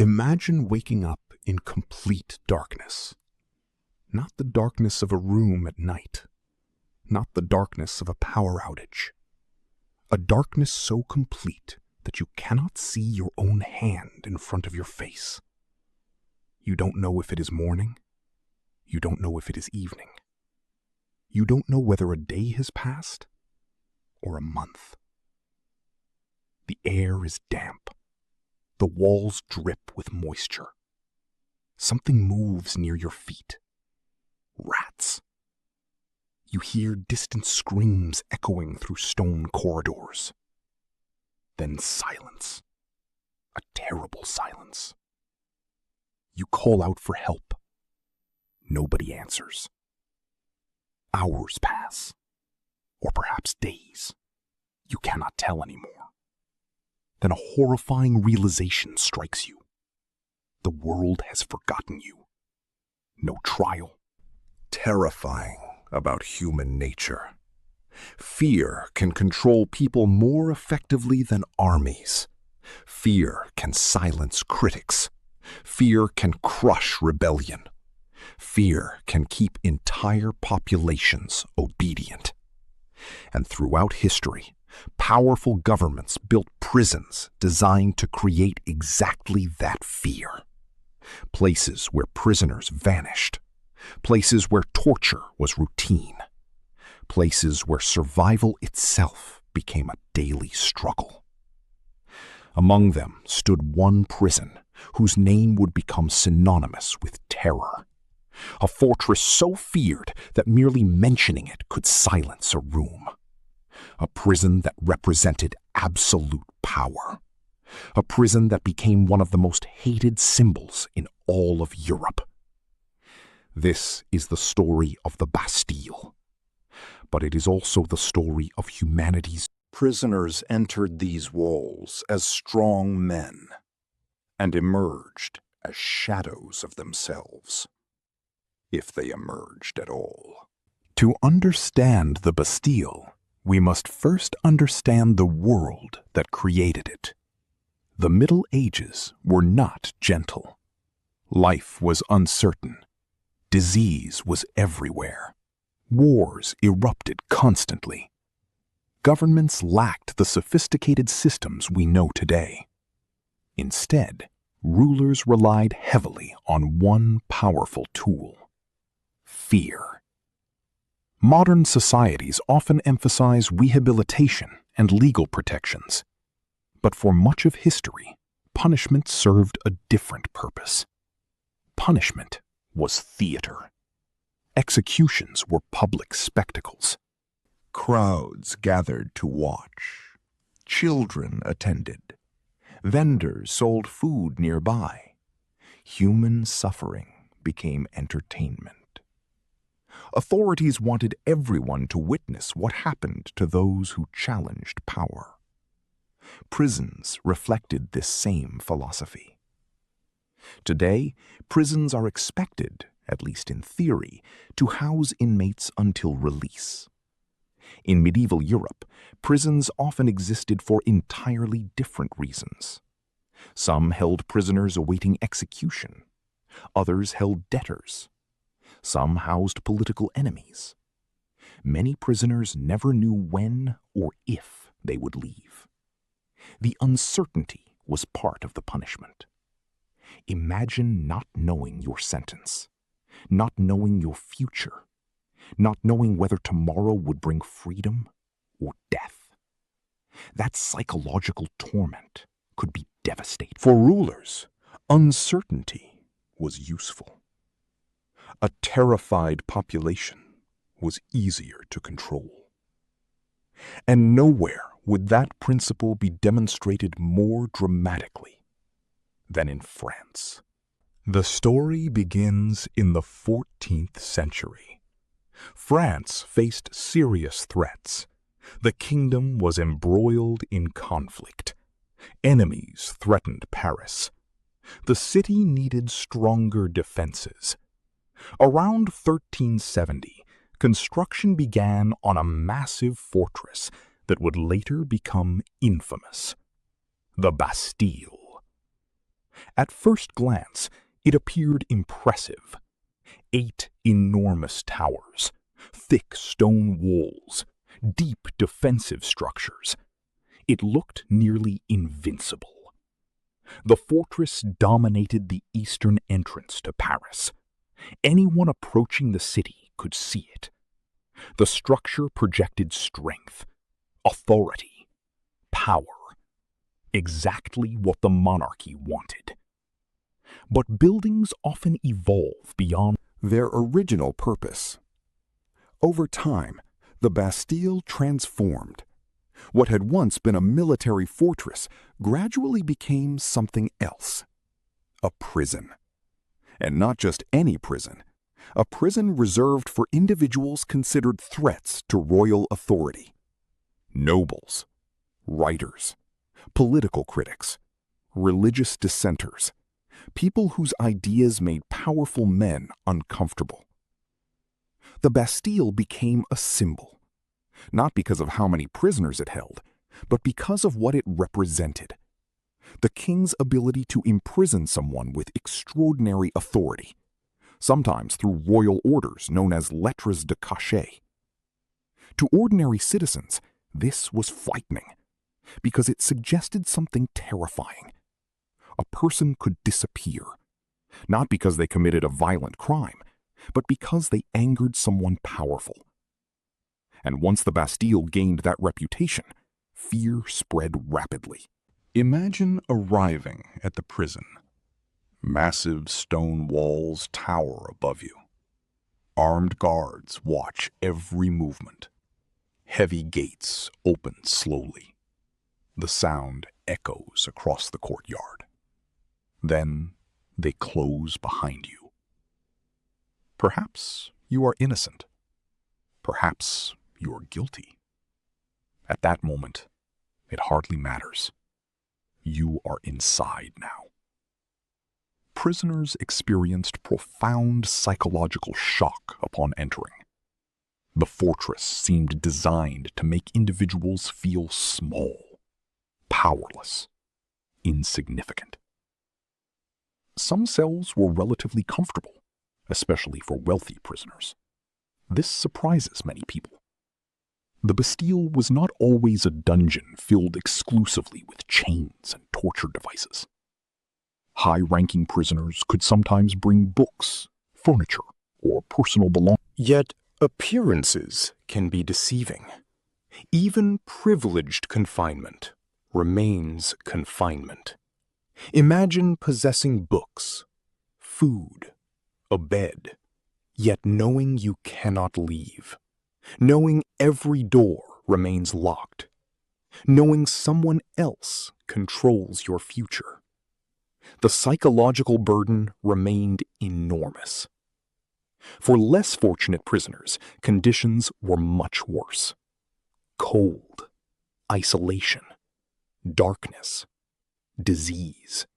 Imagine waking up in complete darkness. Not the darkness of a room at night. Not the darkness of a power outage. A darkness so complete that you cannot see your own hand in front of your face. You don't know if it is morning. You don't know if it is evening. You don't know whether a day has passed or a month. The air is damp. The walls drip with moisture. Something moves near your feet. Rats. You hear distant screams echoing through stone corridors. Then silence. A terrible silence. You call out for help. Nobody answers. Hours pass, or perhaps days. You cannot tell anymore. Then a horrifying realization strikes you. The world has forgotten you. No trial. Terrifying about human nature. Fear can control people more effectively than armies. Fear can silence critics. Fear can crush rebellion. Fear can keep entire populations obedient. And throughout history, powerful governments built prisons designed to create exactly that fear. Places where prisoners vanished. Places where torture was routine. Places where survival itself became a daily struggle. Among them stood one prison whose name would become synonymous with terror. A fortress so feared that merely mentioning it could silence a room. A prison that represented absolute power. A prison that became one of the most hated symbols in all of Europe. This is the story of the Bastille, but it is also the story of humanity's. Prisoners entered these walls as strong men and emerged as shadows of themselves, if they emerged at all. To understand the Bastille, we must first understand the world that created it. The Middle Ages were not gentle. Life was uncertain. Disease was everywhere. Wars erupted constantly. Governments lacked the sophisticated systems we know today. Instead, rulers relied heavily on one powerful tool: fear. Modern societies often emphasize rehabilitation and legal protections. But for much of history, punishment served a different purpose. Punishment was theater. Executions were public spectacles. Crowds gathered to watch. Children attended. Vendors sold food nearby. Human suffering became entertainment. Authorities wanted everyone to witness what happened to those who challenged power. Prisons reflected this same philosophy. Today, prisons are expected, at least in theory, to house inmates until release. In medieval Europe, prisons often existed for entirely different reasons. Some held prisoners awaiting execution. Others held debtors. Some housed political enemies. Many prisoners never knew when or if they would leave. The uncertainty was part of the punishment. Imagine not knowing your sentence, not knowing your future, not knowing whether tomorrow would bring freedom or death. That psychological torment could be devastating. For rulers, uncertainty was useful. A terrified population was easier to control. And nowhere would that principle be demonstrated more dramatically than in France. The story begins in the 14th century. France faced serious threats. The kingdom was embroiled in conflict. Enemies threatened Paris. The city needed stronger defenses. Around 1370, construction began on a massive fortress that would later become infamous: the Bastille. At first glance, it appeared impressive. 8 enormous towers, thick stone walls, deep defensive structures. It looked nearly invincible. The fortress dominated the eastern entrance to Paris. Anyone approaching the city could see it. The structure projected strength, authority, power, exactly what the monarchy wanted. But buildings often evolve beyond their original purpose. Over time, the Bastille transformed. What had once been a military fortress gradually became something else. A prison. And not just any prison. A prison reserved for individuals considered threats to royal authority. Nobles, writers, political critics, religious dissenters, people whose ideas made powerful men uncomfortable. The Bastille became a symbol, not because of how many prisoners it held, but because of what it represented. The king's ability to imprison someone with extraordinary authority, sometimes through royal orders known as lettres de cachet. To ordinary citizens, this was frightening, because it suggested something terrifying. A person could disappear, not because they committed a violent crime, but because they angered someone powerful. And once the Bastille gained that reputation, fear spread rapidly. Imagine arriving at the prison. Massive stone walls tower above you. Armed guards watch every movement. Heavy gates open slowly. The sound echoes across the courtyard. Then they close behind you. Perhaps you are innocent. Perhaps you are guilty. At that moment, it hardly matters. You are inside now. Prisoners experienced profound psychological shock upon entering. The fortress seemed designed to make individuals feel small, powerless, insignificant. Some cells were relatively comfortable, especially for wealthy prisoners. This surprises many people. The Bastille was not always a dungeon filled exclusively with chains and torture devices. High-ranking prisoners could sometimes bring books, furniture, or personal belongings. Yet appearances can be deceiving. Even privileged confinement remains confinement. Imagine possessing books, food, a bed, yet knowing you cannot leave. Knowing every door remains locked. Knowing someone else controls your future. The psychological burden remained enormous. For less fortunate prisoners, conditions were much worse. Cold, isolation, darkness, disease.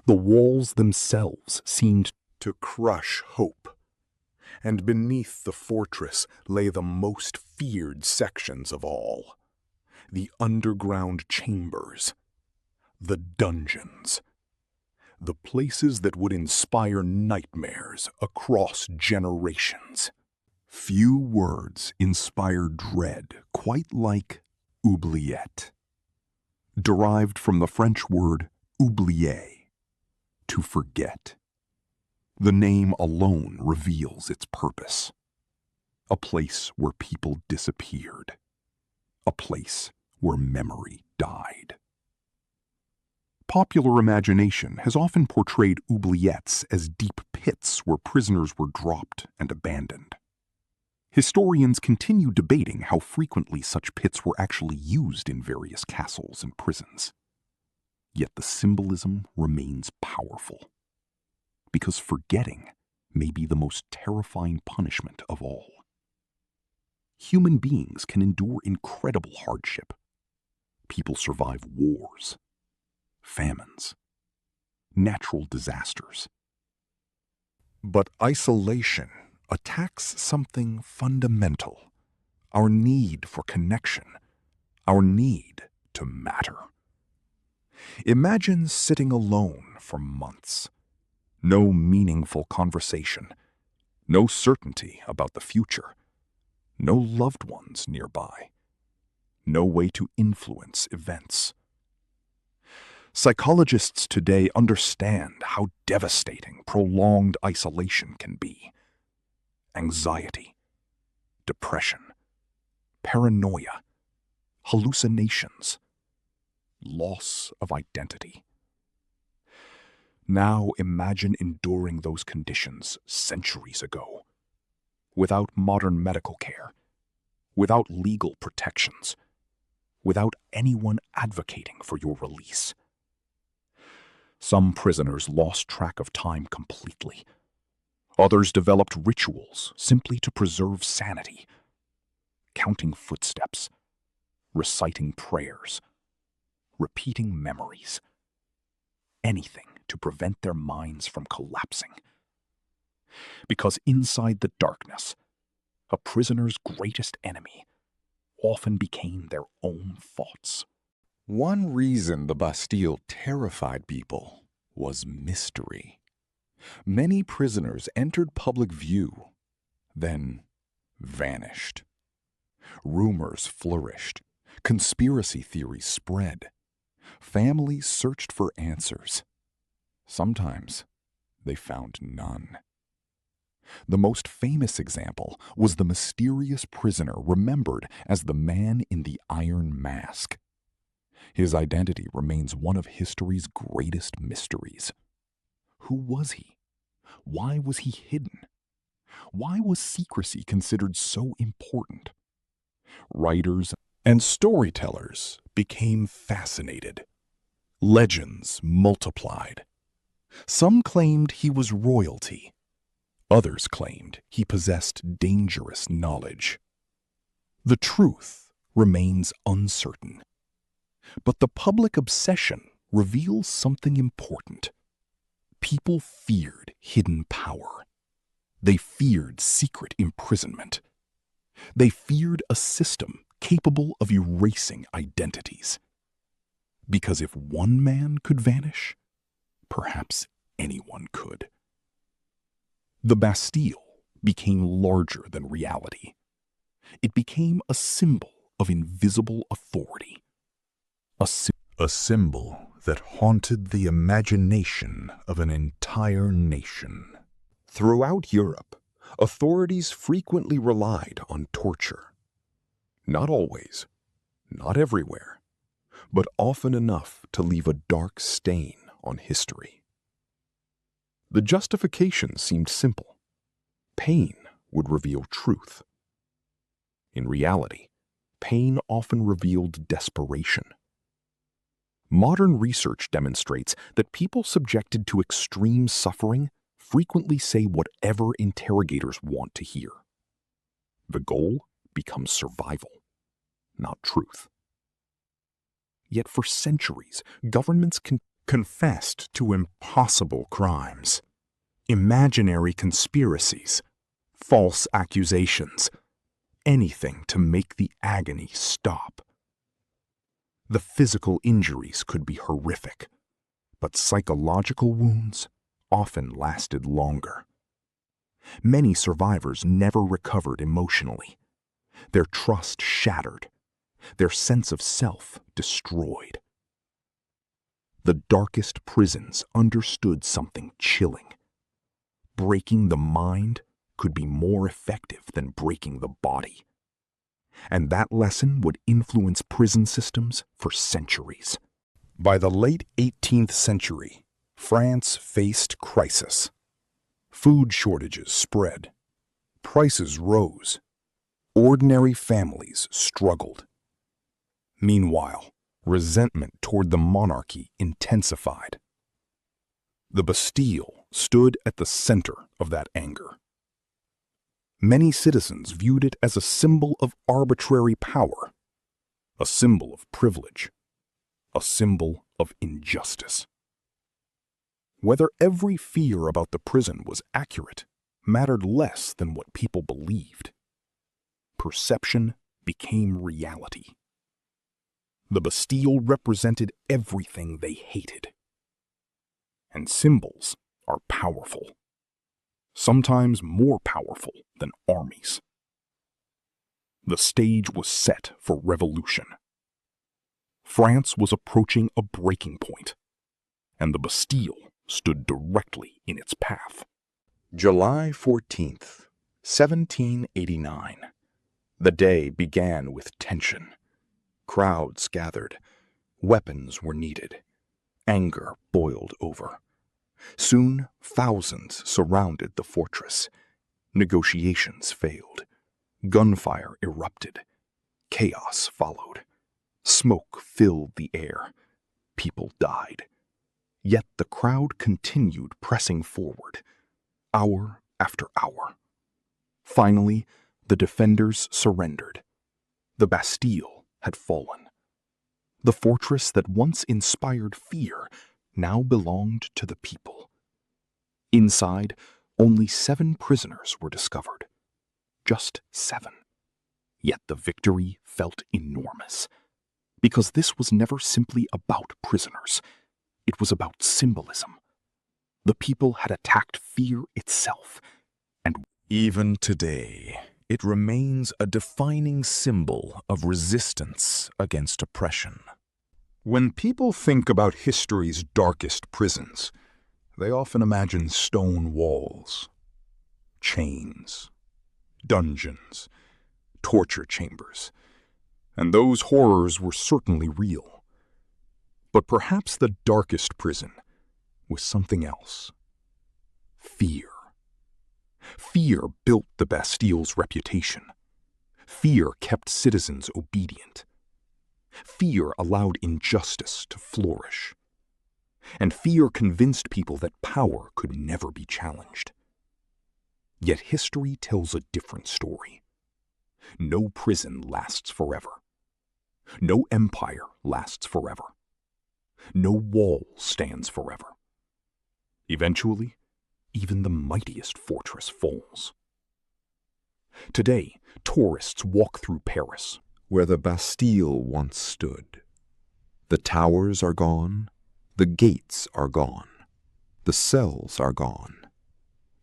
The walls themselves seemed to crush hope. And beneath the fortress lay the most feared sections of all. The underground chambers, the dungeons, the places that would inspire nightmares across generations. Few words inspire dread quite like oubliette, derived from the French word oublier, to forget. The name alone reveals its purpose. A place where people disappeared. A place where memory died. Popular imagination has often portrayed oubliettes as deep pits where prisoners were dropped and abandoned. Historians continue debating how frequently such pits were actually used in various castles and prisons. Yet the symbolism remains powerful. Because forgetting may be the most terrifying punishment of all. Human beings can endure incredible hardship. People survive wars, famines, natural disasters. But isolation attacks something fundamental, our need for connection, our need to matter. Imagine sitting alone for months. No meaningful conversation. No certainty about the future. No loved ones nearby. No way to influence events. Psychologists today understand how devastating prolonged isolation can be. Anxiety, depression, paranoia, hallucinations, loss of identity. Now imagine enduring those conditions centuries ago, without modern medical care, without legal protections, without anyone advocating for your release. Some prisoners lost track of time completely. Others developed rituals simply to preserve sanity, counting footsteps, reciting prayers, repeating memories, anything to prevent their minds from collapsing. Because inside the darkness, a prisoner's greatest enemy often became their own thoughts. One reason the Bastille terrified people was mystery. Many prisoners entered public view, then vanished. Rumors flourished. Conspiracy theories spread. Families searched for answers. Sometimes they found none. The most famous example was the mysterious prisoner remembered as the man in the iron mask. His identity remains one of history's greatest mysteries. Who was he? Why was he hidden? Why was secrecy considered so important? Writers and storytellers became fascinated. Legends multiplied. Some claimed he was royalty. Others claimed he possessed dangerous knowledge. The truth remains uncertain. But the public obsession reveals something important. People feared hidden power. They feared secret imprisonment. They feared a system capable of erasing identities. Because if one man could vanish, perhaps anyone could. The Bastille became larger than reality. It became a symbol of invisible authority. A symbol that haunted the imagination of an entire nation. Throughout Europe, authorities frequently relied on torture. Not always, not everywhere, but often enough to leave a dark stain on history. The justification seemed simple. Pain would reveal truth. In reality, pain often revealed desperation. Modern research demonstrates that people subjected to extreme suffering frequently say whatever interrogators want to hear. The goal becomes survival, not truth. Yet for centuries, governments confessed to impossible crimes, imaginary conspiracies, false accusations, anything to make the agony stop. The physical injuries could be horrific, but psychological wounds often lasted longer. Many survivors never recovered emotionally. Their trust shattered, their sense of self destroyed. The darkest prisons understood something chilling. Breaking the mind could be more effective than breaking the body. And that lesson would influence prison systems for centuries. By the late 18th century, France faced crisis. Food shortages spread. Prices rose. Ordinary families struggled. Meanwhile, resentment toward the monarchy intensified. The Bastille stood at the center of that anger. Many citizens viewed it as a symbol of arbitrary power, a symbol of privilege, a symbol of injustice. Whether every fear about the prison was accurate mattered less than what people believed. Perception became reality. The Bastille represented everything they hated. And symbols are powerful, sometimes more powerful than armies. The stage was set for revolution. France was approaching a breaking point, and the Bastille stood directly in its path. July 14th, 1789. The day began with tension. Crowds gathered. Weapons were needed. Anger boiled over. Soon, thousands surrounded the fortress. Negotiations failed. Gunfire erupted. Chaos followed. Smoke filled the air. People died. Yet the crowd continued pressing forward, hour after hour. Finally, the defenders surrendered. The Bastille had fallen. The fortress that once inspired fear now belonged to the people. Inside, only 7 prisoners were discovered. Just 7. Yet the victory felt enormous, because this was never simply about prisoners. It was about symbolism. The people had attacked fear itself, and even today, it remains a defining symbol of resistance against oppression. when people think about history's darkest prisons, they often imagine stone walls, chains, dungeons, torture chambers, and those horrors were certainly real. But perhaps the darkest prison was something else. Fear. Fear built the Bastille's reputation. Fear kept citizens obedient. Fear allowed injustice to flourish. And fear convinced people that power could never be challenged. Yet history tells a different story. No prison lasts forever. No empire lasts forever. No wall stands forever. Eventually, even the mightiest fortress falls. Today, tourists walk through Paris, where the Bastille once stood. The towers are gone, the gates are gone, the cells are gone,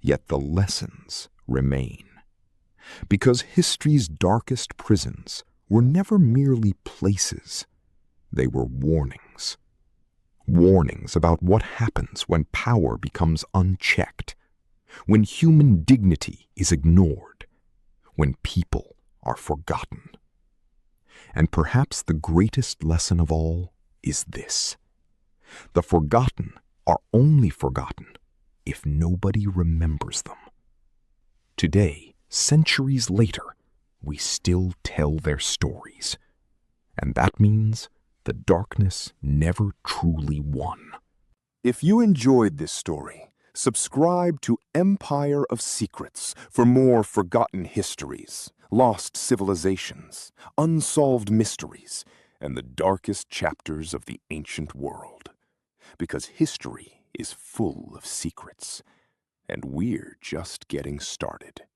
yet the lessons remain. Because history's darkest prisons were never merely places, they were warnings. Warnings about what happens when power becomes unchecked, when human dignity is ignored, when people are forgotten. And perhaps the greatest lesson of all is this: the forgotten are only forgotten if nobody remembers them. Today, centuries later, we still tell their stories. And that means the darkness never truly won. If you enjoyed this story, subscribe to Empire of Secrets for more forgotten histories, lost civilizations, unsolved mysteries, and the darkest chapters of the ancient world. Because history is full of secrets, and we're just getting started.